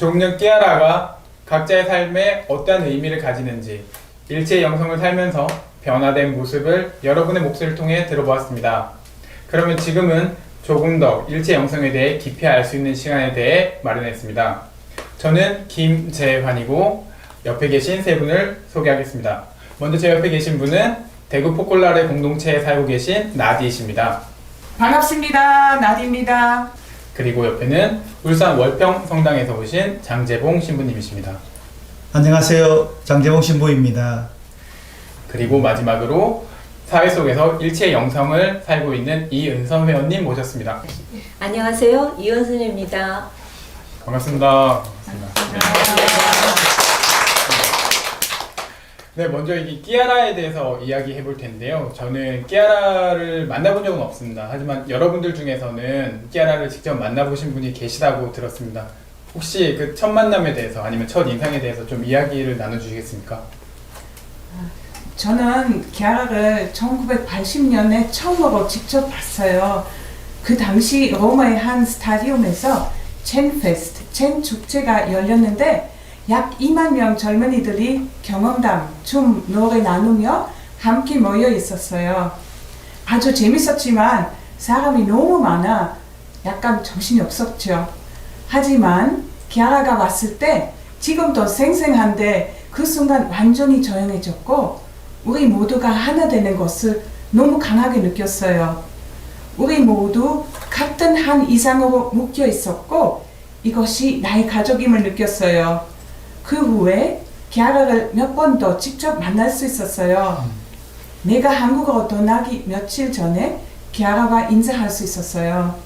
조금 전 끼아라가 각자의 삶에 어떠한 의미를 가지는지 일체의 영성을 살면서 변화된 모습을 여러분의 목소리를 통해 들어보았습니다. 그러면 지금은 조금 더 일체 영성에 대해 깊이 알 수 있는 시간에 대해 마련했습니다. 저는 김재환이고 옆에 계신 세 분을 소개하겠습니다. 먼저 제 옆에 계신 분은 대구 포콜라레 공동체에 살고 계신 나디이십니다. 반갑습니다. 나디입니다. 그리고 옆에는 울산 월평 성당에서 오신 장재봉 신부님이십니다. 안녕하세요. 장재봉 신부입니다. 그리고 마지막으로 사회 속에서 일체의 영성을 살고 있는 이은선 회원님 모셨습니다. 안녕하세요. 이은선입니다. 반갑습니다. 네, 먼저 이 끼아라에 대해서 이야기해 볼 텐데요. 저는 끼아라를 만나본 적은 없습니다. 하지만 여러분들 중에서는 끼아라를 직접 만나보신 분이 계시다고 들었습니다. 혹시 그 첫 만남에 대해서 아니면 첫 인상에 대해서 좀 이야기를 나눠주시겠습니까? 저는 기아라를 1980년에 처음으로 직접 봤어요. 그 당시 로마의 한 스타디움에서 첸 축제가 열렸는데 약 2만 명 젊은이들이 경험담, 춤, 노래 나누며 함께 모여 있었어요. 아주 재밌었지만 사람이 너무 많아 약간 정신이 없었죠. 하지만 기아라가 왔을 때 지금도 생생한데 그 순간 완전히 조용해졌고 우리 모두가 하나 되는 것을 너무 강하게 느꼈어요. 우리 모두 같은 한 이상으로 묶여 있었고 이것이 나의 가족임을 느꼈어요. 그 후에 기아라를 몇 번 더 직접 만날 수 있었어요. 내가 한국으로 떠나기 며칠 전에 기아라와 인사할 수 있었어요.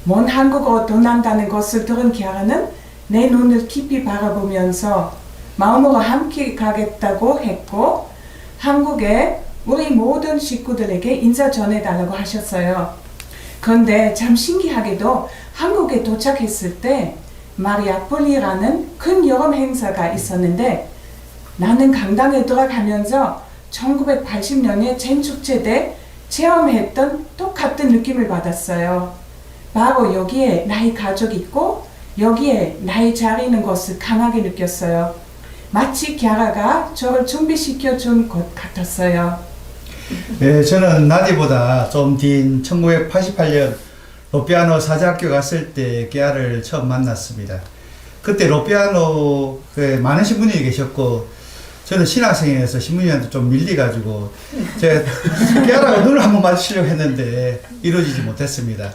먼 한국으로 떠난다는 것을 들은 기아라는 내 눈을 깊이 바라보면서 마음으로 함께 가겠다고 했고 한국에 우리 모든 식구들에게 인사 전해달라고 하셨어요. 그런데 참 신기하게도 한국에 도착했을 때 마리아폴리라는 큰 여름 행사가 있었는데 나는 강당에 들어가면서 1980년에 젠 축제 때 체험했던 똑같은 느낌을 받았어요. 바로 여기에 나의 가족이 있고 여기에 나의 자리 있는 것을 강하게 느꼈어요. 마치 기아라가 저를 준비시켜 준 것 같았어요. 네, 저는 나디보다 좀 뒤인 1988년 로피아노 사자학교 갔을 때 끼아를 처음 만났습니다. 그때 로피아노에 많은 신부님이 계셨고 저는 신학생이어서 신부님한테 좀 밀려가지고 제가 끼아라가 눈을 한번 마주치려고 했는데 이루어지지 못했습니다.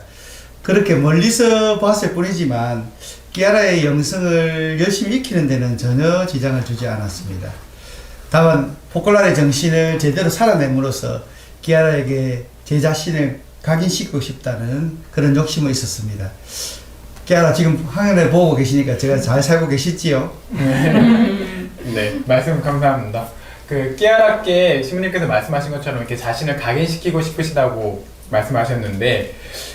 그렇게 멀리서 봤을 뿐이지만 끼아라의 영성을 열심히 익히는 데는 전혀 지장을 주지 않았습니다. 다만 포콜라레 정신을 제대로 살아냄으로써 끼아라에게 제 자신을 각인시키고 싶다는 그런 욕심이 있었습니다. 끼아라 지금 화면을 보고 계시니까 제가 잘 살고 계시지요? 네, 말씀 감사합니다. 그 끼아라께 신부님께서 말씀하신 것처럼 이렇게 자신을 각인시키고 싶으시다고 말씀하셨는데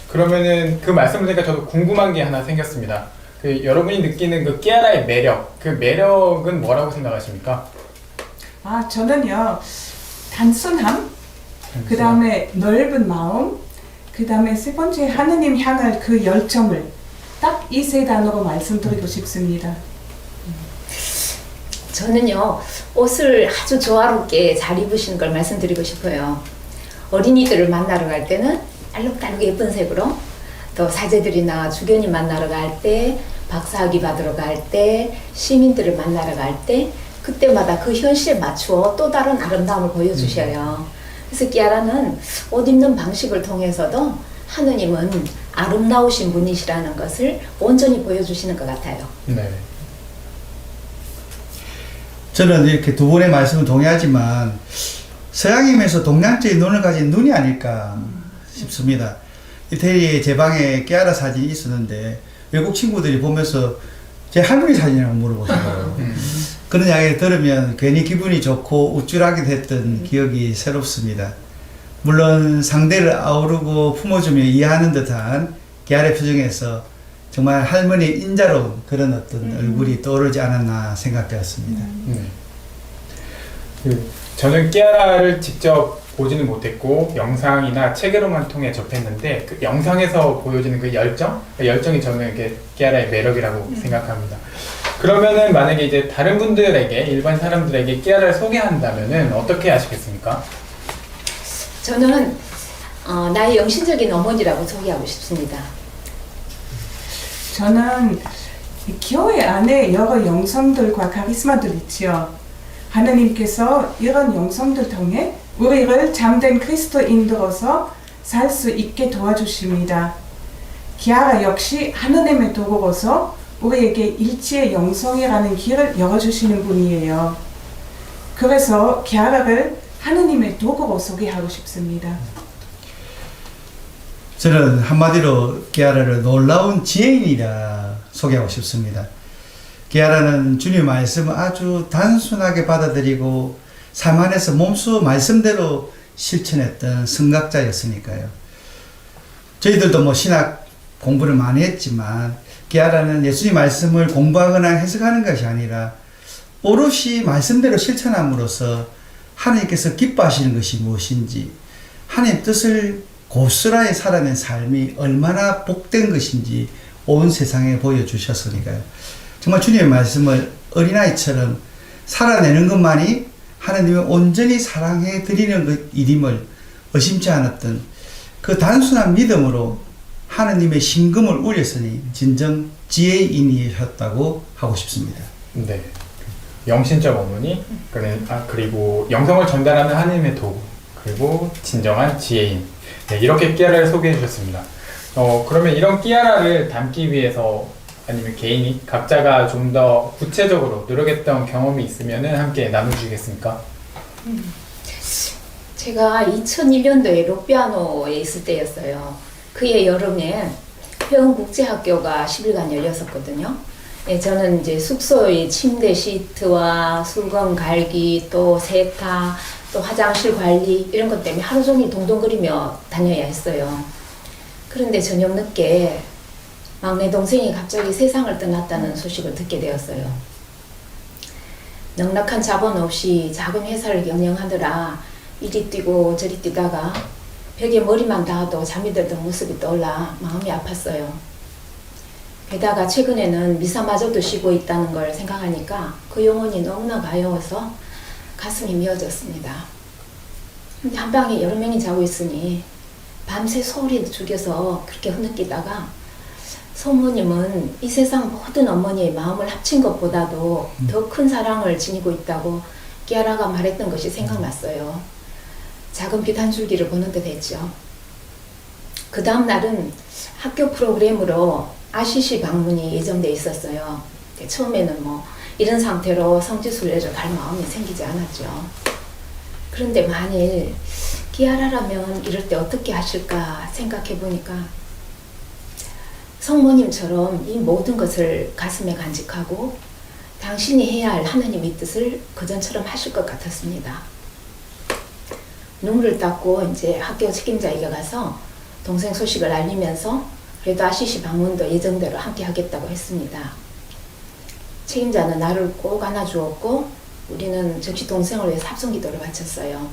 그러면은 그 말씀을 들으니까 저도 궁금한 게 하나 생겼습니다. 그 여러분이 느끼는 그 끼아라의 매력, 그 매력은 뭐라고 생각하십니까? 저는요 단순함, 그 다음에 넓은 마음, 그 다음에 세 번째 하느님 향할 그 열정을 딱 이 세 단어로 말씀드리고 싶습니다. 저는요, 옷을 아주 조화롭게 잘 입으시는 걸 말씀드리고 싶어요. 어린이들을 만나러 갈 때는 알록달록 예쁜 색으로, 또 사제들이나 주교님 만나러 갈 때, 박사학위 받으러 갈 때, 시민들을 만나러 갈 때, 그때마다 그 현실에 맞추어 또 다른 아름다움을 보여주셔요. 그래서 끼아라는 옷 입는 방식을 통해서도 하느님은 아름다우신 분이시라는 것을 온전히 보여주시는 것 같아요. 네. 저는 이렇게 두 분의 말씀을 동의하지만 서양인에서 동양적인 눈을 가진 눈이 아닐까 싶습니다. 이태리에 제 방에 끼아라 사진이 있었는데 외국 친구들이 보면서 제 할머니 사진이라고 물어보더라고요. 그런 이야기 들으면 괜히 기분이 좋고 우쭐하게 됐던 기억이 새롭습니다. 물론 상대를 아우르고 품어주며 이해하는 듯한 끼아라의 표정에서 정말 할머니 인자로운 그런 어떤 얼굴이 떠오르지 않았나 생각되었습니다. 저는 끼아라를 직접 보지는 못했고 영상이나 책으로만 통해 접했는데 그 영상에서 보여지는 그 열정이 저는 이게 끼아라의 매력이라고 생각합니다. 그러면은 만약에 이제 다른 분들에게, 일반 사람들에게 끼아라를 소개한다면은 어떻게 하시겠습니까? 저는 나의 영신적인 어머니라고 소개하고 싶습니다. 저는 이 교회 안에 여러 영성들과 카리스마들 있지요. 하나님께서 이런 영성들 통해 우리를 참된 그리스도인으로서 살 수 있게 도와주십니다. 기아라 역시 하나님의 도구로서 우리에게 일치의 영성이라는 길을 열어주시는 분이에요. 그래서 기아라를 하나님의 도구로 소개하고 싶습니다. 저는 한마디로 기아라를 놀라운 지혜인이라 소개하고 싶습니다. 기아라는 주님의 말씀을 아주 단순하게 받아들이고 삶 안에서 몸소 말씀대로 실천했던 성각자였으니까요. 저희들도 신학 공부를 많이 했지만 기아라는 예수님 말씀을 공부하거나 해석하는 것이 아니라 오롯이 말씀대로 실천함으로써 하나님께서 기뻐하시는 것이 무엇인지, 하나님 뜻을 고스란히 살아낸 삶이 얼마나 복된 것인지 온 세상에 보여주셨으니까요. 정말 주님의 말씀을 어린아이처럼 살아내는 것만이 하나님을 온전히 사랑해 드리는 그 일임을 의심치 않았던 그 단순한 믿음으로 하나님의 신금을 울렸으니 진정 지혜인이셨다고 하고 싶습니다. 네. 영신적 어머니, 그리고 영성을 전달하는 하나님의 도구, 그리고 진정한 지혜인. 네, 이렇게 끼아라를 소개해 주셨습니다. 그러면 이런 끼아라를 담기 위해서 아니면 개인이 각자가 좀 더 구체적으로 노력했던 경험이 있으면은 함께 나눠주시겠습니까? 제가 2001년도에 로피아노에 있을 때였어요. 그해 여름에 회원국제학교가 10일간 열렸었거든요. 예, 저는 이제 숙소의 침대 시트와 수건 갈기, 또 세탁, 또 화장실 관리 이런 것 때문에 하루 종일 동동거리며 다녀야 했어요. 그런데 저녁 늦게 막내 동생이 갑자기 세상을 떠났다는 소식을 듣게 되었어요. 넉넉한 자본 없이 작은 회사를 경영하느라 이리 뛰고 저리 뛰다가 벽에 머리만 닿아도 잠이 들던 모습이 떠올라 마음이 아팠어요. 게다가 최근에는 미사마저도 쉬고 있다는 걸 생각하니까 그 영혼이 너무나 가여워서 가슴이 미어졌습니다. 근데 한 방에 여러 명이 자고 있으니 밤새 소리를 죽여서 그렇게 흐느끼다가 성모님은 이 세상 모든 어머니의 마음을 합친 것보다도 더 큰 사랑을 지니고 있다고 끼아라가 말했던 것이 생각났어요. 작은 빛 한 줄기를 보는 듯 했죠. 그 다음 날은 학교 프로그램으로 아시시 방문이 예정돼 있었어요. 처음에는 이런 상태로 성지순례를 갈 마음이 생기지 않았죠. 그런데 만일 끼아라라면 이럴 때 어떻게 하실까 생각해 보니까 성모님처럼 이 모든 것을 가슴에 간직하고 당신이 해야 할 하나님의 뜻을 그전처럼 하실 것 같았습니다. 눈물을 닦고 이제 학교 책임자에게 가서 동생 소식을 알리면서 그래도 아시시 방문도 예정대로 함께 하겠다고 했습니다. 책임자는 나를 꼭 안아주었고 우리는 즉시 동생을 위해서 합성기도를 바쳤어요.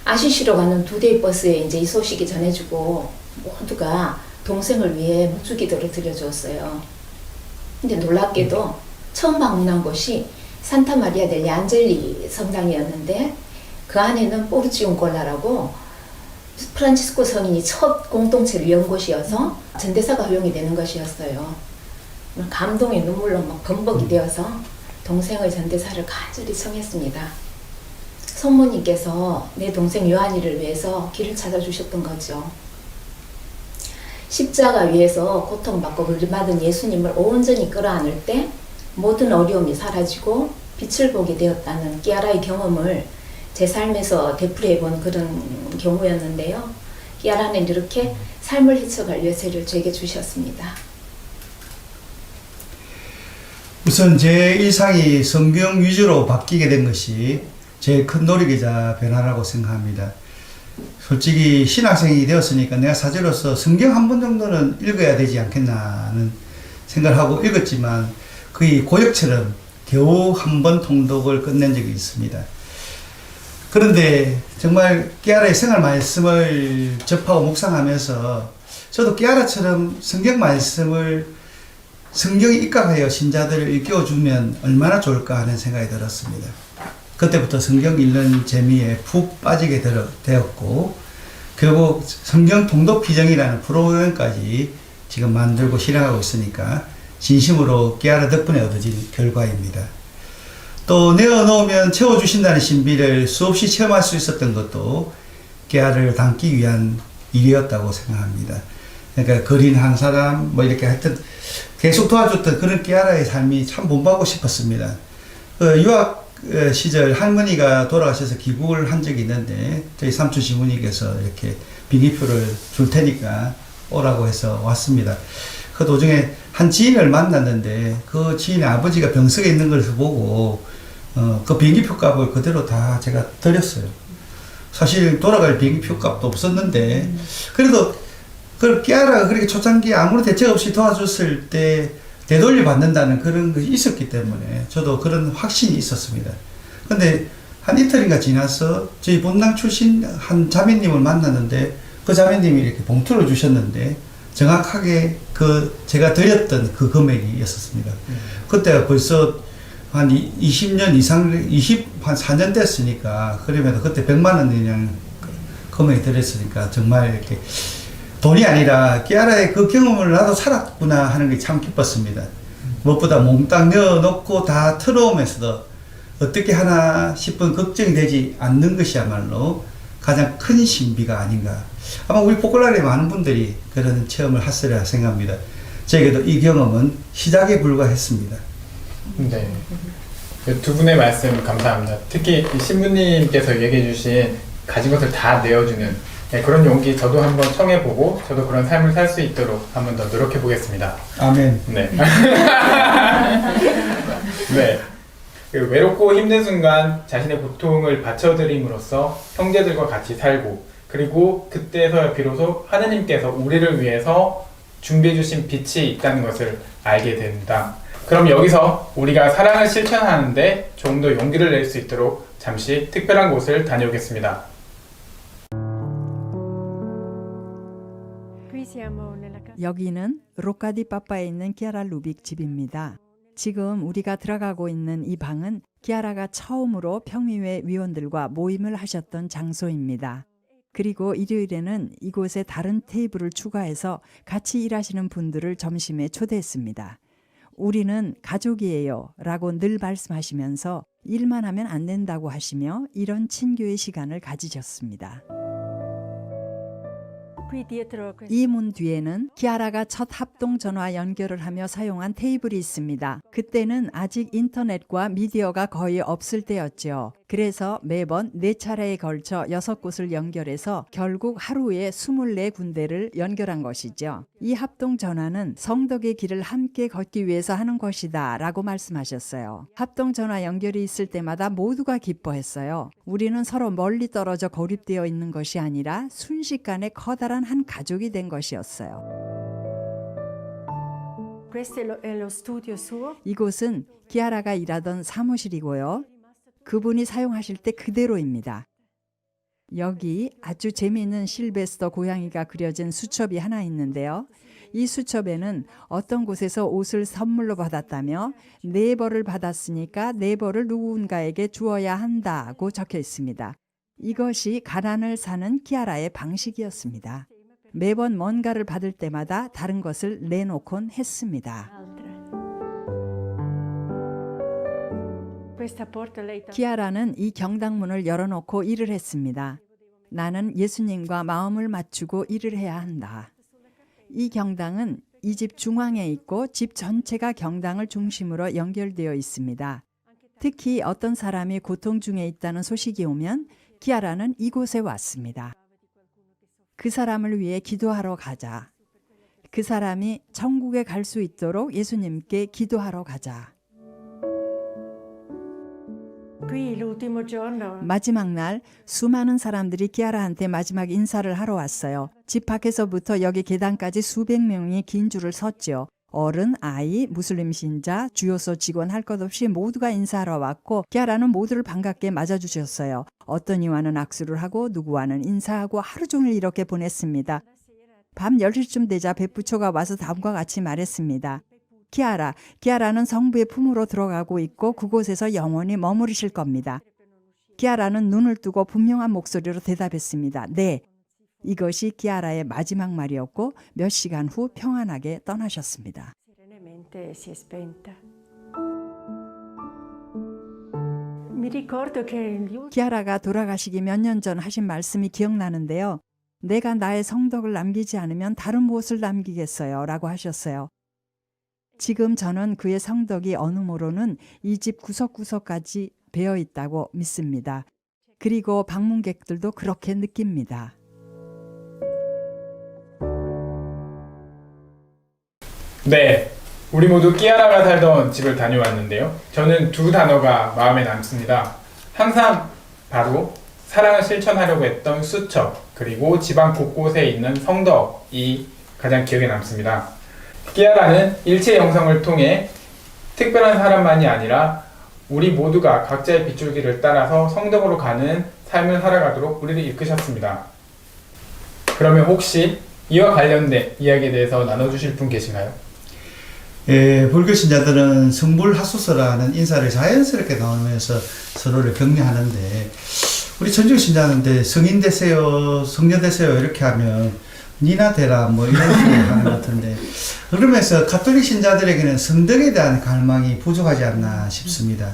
아시시로 가는 2대의 버스에 이제 이 소식이 전해지고 모두가 동생을 위해 묵주기도를 드려주었어요. 근데 놀랍게도 처음 방문한 곳이 산타마리아 델리 안젤리 성당이었는데 그 안에는 포르치온골라라고 프란치스코 성인이 첫 공동체를 연 곳이어서 전대사가 허용이 되는 것이었어요. 감동의 눈물로 범벅이 되어서 동생의 전대사를 간절히 청했습니다. 성모님께서 내 동생 요한이를 위해서 길을 찾아주셨던 거죠. 십자가 위에서 고통받고 벌받은 예수님을 온전히 끌어안을 때 모든 어려움이 사라지고 빛을 보게 되었다는 끼아라의 경험을 제 삶에서 되풀이해본 그런 경우였는데요. 끼아라는 이렇게 삶을 헤쳐갈 열쇠를 제게 주셨습니다. 우선 제 일상이 성경 위주로 바뀌게 된 것이 제일 큰 노력이자 변화라고 생각합니다. 솔직히 신학생이 되었으니까 내가 사제로서 성경 한 번 정도는 읽어야 되지 않겠나는 생각을 하고 읽었지만 거의 고역처럼 겨우 한 번 통독을 끝낸 적이 있습니다. 그런데 정말 깨알의 생활 말씀을 접하고 묵상하면서 저도 깨알아처럼 성경 말씀을 성경에 입각하여 신자들을 일깨워주면 얼마나 좋을까 하는 생각이 들었습니다. 그때부터 성경 읽는 재미에 푹 빠지게 되었고 결국 성경 통독 비정이라는 프로그램까지 지금 만들고 실행하고 있으니까 진심으로 깨알아 덕분에 얻어진 결과입니다. 또 내어놓으면 채워주신다는 신비를 수없이 체험할 수 있었던 것도 깨알을 담기 위한 일이었다고 생각합니다. 그러니까 거린 한 사람 뭐 이렇게 하여튼 계속 도와줬던 그런 깨알아의 삶이 참 본받고 싶었습니다. 유학 시절 할머니가 돌아가셔서 귀국을 한 적이 있는데 저희 삼촌 시부님께서 이렇게 비기표를 줄 테니까 오라고 해서 왔습니다. 그 도중에 한 지인을 만났는데 그 지인의 아버지가 병석에 있는 것을 보고 그 비행기표 값을 그대로 다 제가 드렸어요. 사실 돌아갈 비행기표 값도 없었는데 그래도 그걸 깨알아가 그렇게 초창기에 아무런 대책 없이 도와줬을 때 되돌려 받는다는 그런 것이 있었기 때문에 저도 그런 확신이 있었습니다. 근데 한 이틀인가 지나서 저희 본당 출신 한 자매님을 만났는데 그 자매님이 이렇게 봉투를 주셨는데 정확하게 그 제가 드렸던 그 금액이 있었습니다. 그때가 벌써 한 20년 이상, 한 4년 됐으니까 그러면 그때 100만 원 그냥 금액이 들었으니까 정말 이렇게 돈이 아니라 깨알아의 그 경험을 나도 살았구나 하는 게 참 기뻤습니다. 무엇보다 몽땅 넣어놓고 다 틀어오면서도 어떻게 하나 싶은 걱정이 되지 않는 것이야말로 가장 큰 신비가 아닌가. 아마 우리 포클라리에 많은 분들이 그런 체험을 하시리라 생각합니다. 저에게도 이 경험은 시작에 불과했습니다. 네. 두 분의 말씀 감사합니다. 특히 이 신부님께서 얘기해 주신 가진 것을 다 내어주는 그런 용기 저도 한번 청해보고 저도 그런 삶을 살 수 있도록 한번 더 노력해 보겠습니다. 아멘. 네. 네. 그 외롭고 힘든 순간 자신의 고통을 바쳐드림으로써 형제들과 같이 살고 그리고 그때서야 비로소 하느님께서 우리를 위해서 준비해 주신 빛이 있다는 것을 알게 된다. 그럼 여기서 우리가 사랑을 실천하는데 좀 더 용기를 낼 수 있도록 잠시 특별한 곳을 다녀오겠습니다. 여기는 로카디 파파에 있는 키아라 루빅 집입니다. 지금 우리가 들어가고 있는 이 방은 키아라가 처음으로 평의회 위원들과 모임을 하셨던 장소입니다. 그리고 일요일에는 이곳에 다른 테이블을 추가해서 같이 일하시는 분들을 점심에 초대했습니다. 우리는 가족이에요 라고 늘 말씀하시면서 일만 하면 안 된다고 하시며 이런 친교의 시간을 가지셨습니다. 이 문 뒤에는 키아라가 첫 합동 전화 연결을 하며 사용한 테이블이 있습니다. 그때는 아직 인터넷과 미디어가 거의 없을 때였죠. 그래서 매번 4차례에 걸쳐 6곳을 연결해서 결국 하루에 24군데를 연결한 것이죠. 이 합동 전화는 성덕의 길을 함께 걷기 위해서 하는 것이다 라고 말씀하셨어요. 합동 전화 연결이 있을 때마다 모두가 기뻐했어요. 우리는 서로 멀리 떨어져 고립되어 있는 것이 아니라 순식간에 커다란 한 가족이 된 것이었어요. 이곳은 키아라가 일하던 사무실이고요. 그분이 사용하실 때 그대로입니다. 여기 아주 재미있는 실베스터 고양이가 그려진 수첩이 하나 있는데요. 이 수첩에는 어떤 곳에서 옷을 선물로 받았다며 4벌을 받았으니까 4벌을 누군가에게 주어야 한다고 적혀 있습니다. 이것이 가난을 사는 키아라의 방식이었습니다. 매번 뭔가를 받을 때마다 다른 것을 내놓곤 했습니다. 키아라는 이 경당문을 열어놓고 일을 했습니다. 나는 예수님과 마음을 맞추고 일을 해야 한다. 이 경당은 이 집 중앙에 있고 집 전체가 경당을 중심으로 연결되어 있습니다. 특히 어떤 사람이 고통 중에 있다는 소식이 오면 키아라는 이곳에 왔습니다. 그 사람을 위해 기도하러 가자. 그 사람이 천국에 갈 수 있도록 예수님께 기도하러 가자. 마지막 날 수많은 사람들이 키아라한테 마지막 인사를 하러 왔어요. 집 밖에서부터 여기 계단까지 수백 명이 긴 줄을 섰죠. 어른, 아이, 무슬림 신자, 주요소 직원 할 것 없이 모두가 인사하러 왔고 기아라는 모두를 반갑게 맞아주셨어요. 어떤 이와는 악수를 하고 누구와는 인사하고 하루 종일 이렇게 보냈습니다. 밤 10시쯤 되자 백부초가 와서 다음과 같이 말했습니다. 기아라는 성부의 품으로 들어가고 있고 그곳에서 영원히 머무르실 겁니다. 기아라는 눈을 뜨고 분명한 목소리로 대답했습니다. 네. 이것이 기아라의 마지막 말이었고 몇 시간 후 평안하게 떠나셨습니다. Serenamente si è spenta. Mi ricordo che gli ultimi 기아라가 돌아가시기 몇 년 전 하신 말씀이 기억나는데요. 내가 나의 성덕을 남기지 않으면 다른 무엇을 남기겠어요? 라고 하셨어요. 지금 저는 그의 성덕이 어느 모로는 이 집 구석구석까지 배어 있다고 믿습니다. 그리고 방문객들도 그렇게 느낍니다. 네, 우리 모두 끼아라가 살던 집을 다녀왔는데요. 저는 두 단어가 마음에 남습니다. 항상 바로 사랑을 실천하려고 했던 수첩, 그리고 집안 곳곳에 있는 성덕이 가장 기억에 남습니다. 끼아라는 일체 영성을 통해 특별한 사람만이 아니라 우리 모두가 각자의 빗줄기를 따라서 성덕으로 가는 삶을 살아가도록 우리를 이끄셨습니다. 그러면 혹시 이와 관련된 이야기에 대해서 나눠주실 분 계신가요? 불교 신자들은 성불하소서라는 인사를 자연스럽게 나오면서 서로를 격려하는데 우리 천주교 신자는데 성인 되세요, 성녀 되세요 이렇게 하면 니나 되라 뭐 이런 식으로 하는 것 같은데 그러면서 가톨릭 신자들에게는 성덕에 대한 갈망이 부족하지 않나 싶습니다.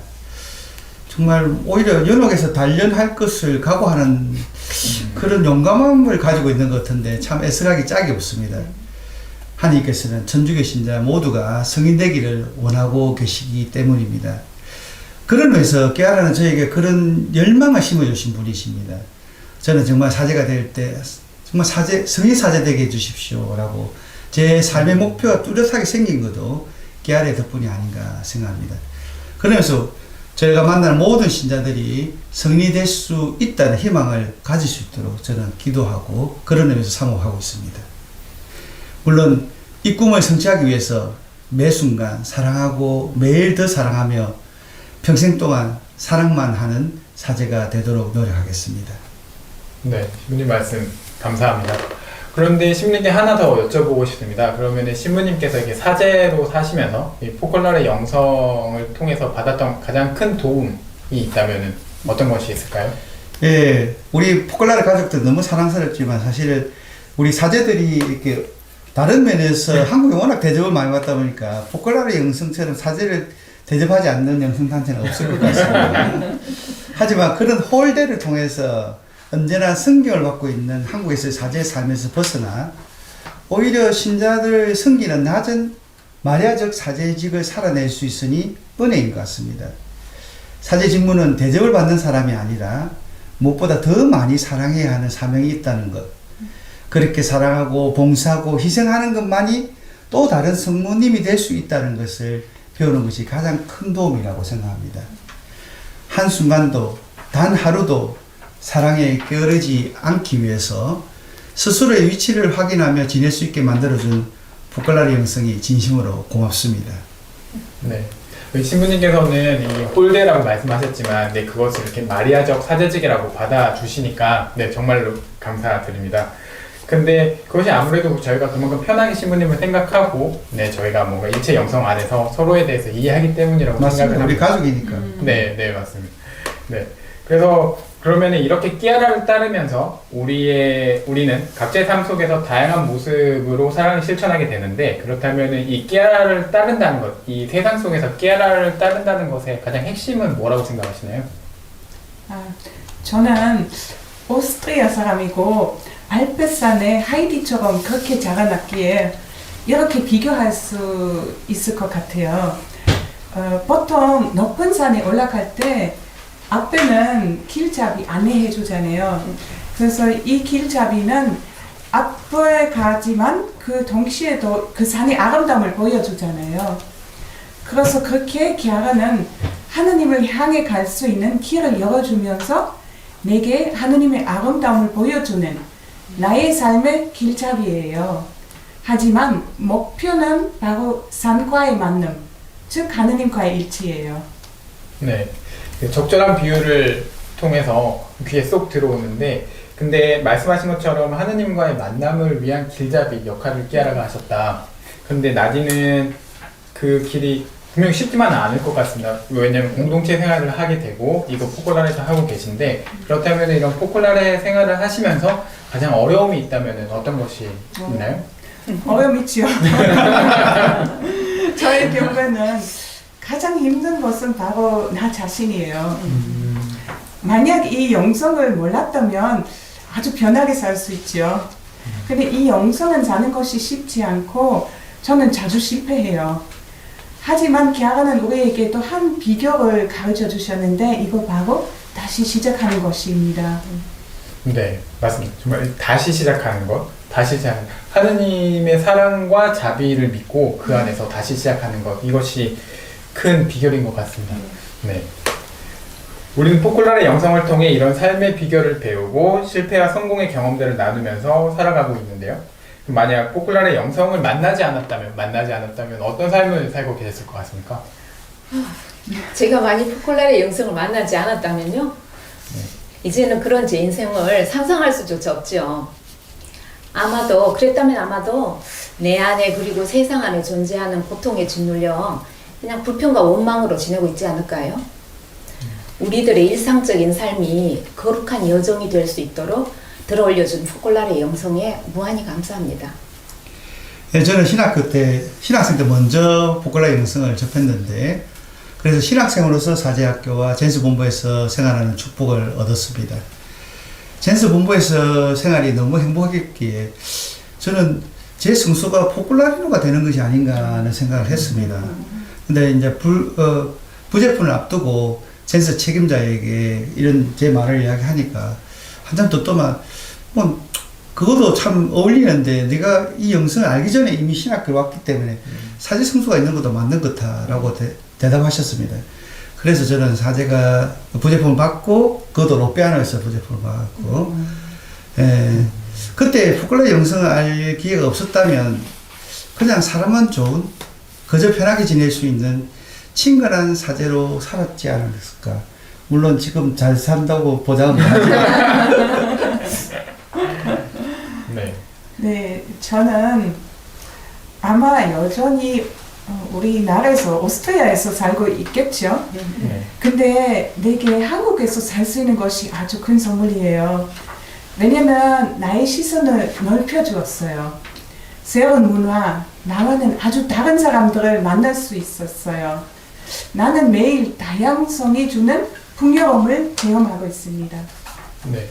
정말 오히려 연옥에서 단련할 것을 각오하는 그런 용감함을 가지고 있는 것 같은데 참 애쓰가기 짝이 없습니다. 하나님께서는 천주교 신자 모두가 성인 되기를 원하고 계시기 때문입니다. 그런 면에서 깨알아는 저에게 그런 열망을 심어주신 분이십니다. 저는 정말 사제가 될 때 정말 성인 사제 되게 해주십시오 라고 제 삶의 목표가 뚜렷하게 생긴 것도 깨알의 덕분이 아닌가 생각합니다. 그러면서 저희가 만나는 모든 신자들이 성인이 될 수 있다는 희망을 가질 수 있도록 저는 기도하고 그런 의미에서 사모하고 있습니다. 물론 이 꿈을 성취하기 위해서 매 순간 사랑하고 매일 더 사랑하며 평생 동안 사랑만 하는 사제가 되도록 노력하겠습니다. 네, 신부님 말씀 감사합니다. 그런데 신부님께 하나 더 여쭤보고 싶습니다. 그러면 신부님께서 이렇게 사제로 사시면서 이 포컬라르 영성을 통해서 받았던 가장 큰 도움이 있다면 어떤 것이 있을까요? 예, 우리 포컬라르 가족들 너무 사랑스럽지만 사실 우리 사제들이 이렇게 다른 면에서 한국에 워낙 대접을 많이 받다 보니까 포컬라르 영성처럼 사제를 대접하지 않는 영성단체는 없을 것 같습니다. 하지만 그런 홀대를 통해서 언제나 성경을 받고 있는 한국에서의 사제 삶에서 벗어나 오히려 신자들 성기는 낮은 마리아적 사제직을 살아낼 수 있으니 은혜인 것 같습니다. 사제 직무는 대접을 받는 사람이 아니라 무엇보다 더 많이 사랑해야 하는 사명이 있다는 것. 그렇게 사랑하고 봉사하고 희생하는 것만이 또 다른 성모님이 될 수 있다는 것을 배우는 것이 가장 큰 도움이라고 생각합니다. 한순간도 단 하루도 사랑에 게으르지 않기 위해서 스스로의 위치를 확인하며 지낼 수 있게 만들어준 포컬라르 영성이 진심으로 고맙습니다. 네. 신부님께서는 이 홀대라고 말씀하셨지만 네, 그것을 이렇게 마리아적 사제직이라고 받아주시니까 네, 정말로 감사드립니다. 근데 그것이 아무래도 저희가 그만큼 편하게 신부님을 생각하고 네, 저희가 뭔가 일체 영성 안에서 서로에 대해서 이해하기 때문이라고 맞습니다. 생각을 우리 합니다. 가족이니까. 네, 네, 맞습니다. 네. 그래서 그러면 이렇게 끼아라를 따르면서 우리는 각자의 삶 속에서 다양한 모습으로 사랑을 실천하게 되는데 그렇다면 이 끼아라를 따른다는 것, 이 세상 속에서 끼아라를 따른다는 것의 가장 핵심은 뭐라고 생각하시나요? 저는 오스트리아 사람이고 알프스산의 하이디처럼 그렇게 자라났기에 이렇게 비교할 수 있을 것 같아요. 보통 높은 산에 올라갈 때 앞에는 길잡이 안내해 주잖아요. 그래서 이 길잡이는 앞에 가지만 그 동시에도 그 산의 아름다움을 보여주잖아요. 그래서 그렇게 기아라는 하느님을 향해 갈 수 있는 길을 열어주면서 내게 하느님의 아름다움을 보여주는 나의 삶의 길잡이예요. 하지만 목표는 바로 산과의 만남, 즉 하느님과의 일치예요. 네. 그 적절한 비유를 통해서 귀에 쏙 들어오는데, 근데 말씀하신 것처럼 하느님과의 만남을 위한 길잡이 역할을 끼아라가 하셨다. 근데 나디는 그 길이 분명히 쉽지만은 않을 것 같습니다. 왜냐면 공동체 생활을 하게 되고 이거 포콜라레에서 하고 계신데, 그렇다면 이런 포콜라레 생활을 하시면서 가장 어려움이 있다면 어떤 것이 있나요? 어려움 있지요. 저의 경우에는 가장 힘든 것은 바로 나 자신이에요. 만약 이 영성을 몰랐다면 아주 편하게 살 수 있죠. 근데 이 영성은 사는 것이 쉽지 않고 저는 자주 실패해요. 하지만 기아라는 우리에게 또 한 비결을 가르쳐 주셨는데 이거 바로 다시 시작하는 것입니다. 네, 맞습니다. 정말 다시 시작하는 것, 다시 시작하는 하느님의 사랑과 자비를 믿고 그 안에서 다시 시작하는 것, 이것이 큰 비결인 것 같습니다. 네. 우리는 포콜라의 영성을 통해 이런 삶의 비결을 배우고 실패와 성공의 경험들을 나누면서 살아가고 있는데요. 만약 포콜라의 영성을 만나지 않았다면 어떤 삶을 살고 계셨을 것 같습니까? 제가 만약 포콜라의 영성을 만나지 않았다면요, 이제는 그런 제 인생을 상상할 수조차 없죠. 아마도 내 안에 그리고 세상 안에 존재하는 고통에 짓눌려 그냥 불평과 원망으로 지내고 있지 않을까요? 우리들의 일상적인 삶이 거룩한 여정이 될 수 있도록 들어올려준 포콜라의 영성에 무한히 감사합니다. 예, 저는 신학생 때 먼저 포콜라 영성을 접했는데, 그래서 신학생으로서 사제학교와 젠스 본부에서 생활하는 축복을 얻었습니다. 젠스 본부에서 생활이 너무 행복했기에 저는 제 성수가 포콜라리노가 되는 것이 아닌가 하는 생각을 했습니다. 근데 이제 부제품을 앞두고 젠스 책임자에게 이런 제 말을 이야기하니까 한참 듣더만, 그것도 참 어울리는데 네가 이 영성을 알기 전에 이미 신학교에 왔기 때문에 사제 성수가 있는 것도 맞는 것 같다라고 대답하셨습니다. 그래서 저는 사제가 부제품을 받고, 그것도 로피아노에서 부제품을 받았고, 그때 포콜라 영성을 알 기회가 없었다면 그냥 사람은 좋은, 그저 편하게 지낼 수 있는 친근한 사제로 살았지 않았을까. 물론 지금 잘 산다고 보장은 못하지만. 네, 저는 아마 여전히 우리나라에서, 오스트리아에서 살고 있겠죠. 근데 내게 한국에서 살 수 있는 것이 아주 큰 선물이에요. 왜냐면 나의 시선을 넓혀주었어요. 새로운 문화, 나와는 아주 다른 사람들을 만날 수 있었어요. 나는 매일 다양성이 주는 풍요로움을 체험하고 있습니다. 네.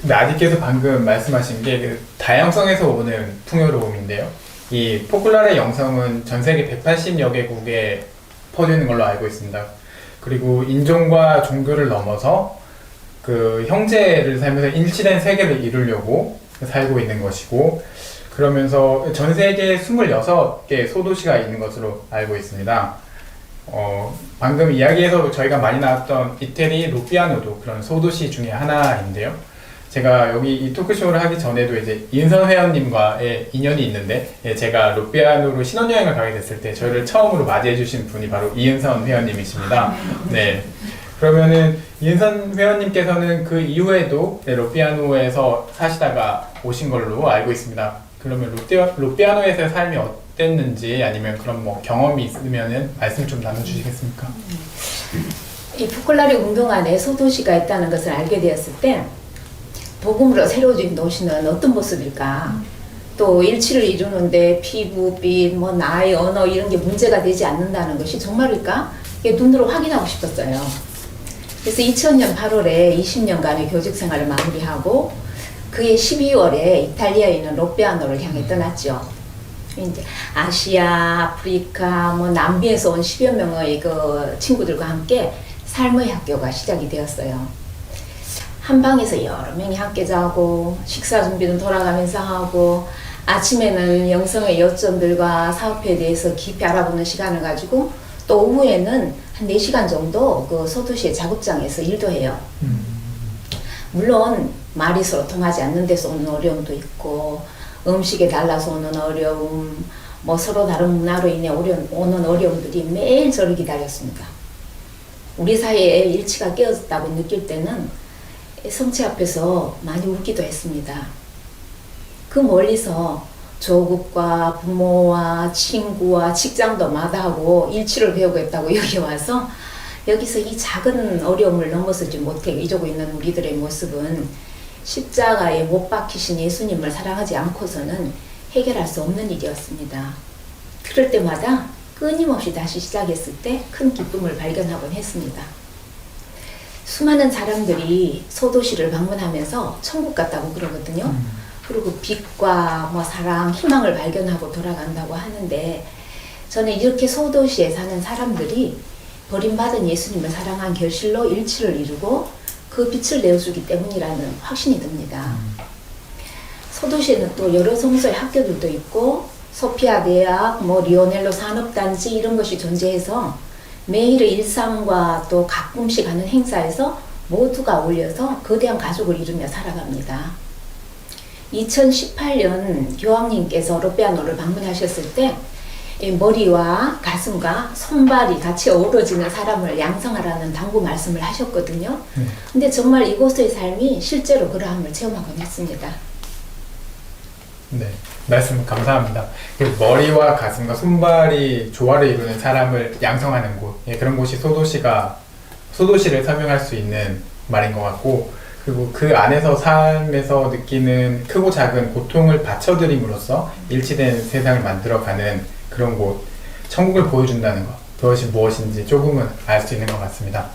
나디께서 방금 말씀하신 게 그 다양성에서 오는 풍요로움인데요. 이 포콜라의 영성은 전 세계 180여 개국에 퍼져 있는 걸로 알고 있습니다. 그리고 인종과 종교를 넘어서 그 형제를 살면서 일치된 세계를 이루려고 살고 있는 것이고, 그러면서 전 세계에 26개 소도시가 있는 것으로 알고 있습니다. 방금 이야기에서 저희가 많이 나왔던 이태리 루피아노도 그런 소도시 중에 하나인데요. 제가 여기 이 토크쇼를 하기 전에도 이제 이은선 회원님과의 인연이 있는데, 제가 루피아노로 신혼여행을 가게 됐을 때 저를 처음으로 맞이해주신 분이 바로 이은선 회원님이십니다. 네. 그러면은 이은선 회원님께서는 그 이후에도 루피아노에서 사시다가 오신 걸로 알고 있습니다. 그러면 루피아노에서의 삶이 어땠는지, 아니면 그런 뭐 경험이 있으면은 말씀 좀 나눠주시겠습니까? 이 포콜라리 운동 안에 소도시가 있다는 것을 알게 되었을 때, 복음으로 새로워진 도시는 어떤 모습일까? 또 일치를 이루는데 피부, 빛, 나이, 언어 이런 게 문제가 되지 않는다는 것이 정말일까? 이게 눈으로 확인하고 싶었어요. 그래서 2000년 8월에 20년간의 교직 생활을 마무리하고 그해 12월에 이탈리아에 있는 로피아노를 향해 떠났죠. 이제 아시아, 아프리카, 남미에서 온 10여 명의 그 친구들과 함께 삶의 학교가 시작이 되었어요. 한 방에서 여러 명이 함께 자고, 식사 준비는 돌아가면서 하고, 아침에는 영성의 요점들과 사업에 대해서 깊이 알아보는 시간을 가지고, 또 오후에는 한 4시간 정도 그 소도시의 작업장에서 일도 해요. 물론 말이 서로 통하지 않는 데서 오는 어려움도 있고, 음식에 달라서 오는 어려움, 뭐 서로 다른 문화로 인해 오는 어려움들이 매일 저를 기다렸습니다. 우리 사이에 일치가 깨어졌다고 느낄 때는 성체 앞에서 많이 울기도 했습니다. 그 멀리서 조국과 부모와 친구와 직장도 마다하고 일치를 배우겠다고 여기 와서 여기서 이 작은 어려움을 넘어서지 못해 이러고 있는 우리들의 모습은 십자가에 못 박히신 예수님을 사랑하지 않고서는 해결할 수 없는 일이었습니다. 그럴 때마다 끊임없이 다시 시작했을 때 큰 기쁨을 발견하곤 했습니다. 수많은 사람들이 소도시를 방문하면서 천국 같다고 그러거든요. 그리고 빛과 뭐 사랑, 희망을 발견하고 돌아간다고 하는데 저는 이렇게 소도시에 사는 사람들이 버림받은 예수님을 사랑한 결실로 일치를 이루고 그 빛을 내어주기 때문이라는 확신이 듭니다. 소도시에는 또 여러 성서의 학교들도 있고 소피아 대학, 뭐 리오넬로 산업단지 이런 것이 존재해서 매일의 일상과 또 가끔씩 하는 행사에서 모두가 어울려서 거대한 가족을 이루며 살아갑니다. 2018년 교황님께서 로페아노를 방문하셨을 때 머리와 가슴과 손발이 같이 어우러지는 사람을 양성하라는 당부 말씀을 하셨거든요. 근데 정말 이곳의 삶이 실제로 그러함을 체험하곤 했습니다. 네, 말씀 감사합니다. 그 머리와 가슴과 손발이 조화를 이루는 사람을 양성하는 곳, 그런 곳이 소도시를 설명할 수 있는 말인 것 같고, 그리고 그 안에서 삶에서 느끼는 크고 작은 고통을 받쳐들임으로써 일치된 세상을 만들어가는 그런 곳, 천국을 보여준다는 것, 그것이 무엇인지 조금은 알 수 있는 것 같습니다.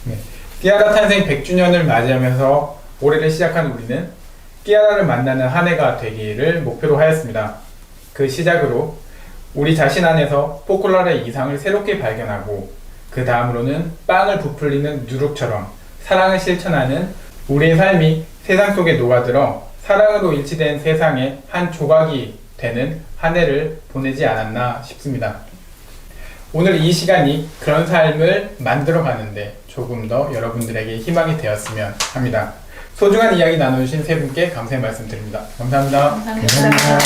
네. 끼아라 탄생 100주년을 맞이하면서 올해를 시작한 우리는 끼아라를 만나는 한 해가 되기를 목표로 하였습니다. 그 시작으로 우리 자신 안에서 포콜라의 이상을 새롭게 발견하고 그 다음으로는 빵을 부풀리는 누룩처럼 사랑을 실천하는 우리의 삶이 세상 속에 녹아들어 사랑으로 일치된 세상의 한 조각이 되는 한 해를 보내지 않았나 싶습니다. 오늘 이 시간이 그런 삶을 만들어 가는데 조금 더 여러분들에게 희망이 되었으면 합니다. 소중한 이야기 나눠주신 세 분께 감사의 말씀 드립니다. 감사합니다. 감사합니다.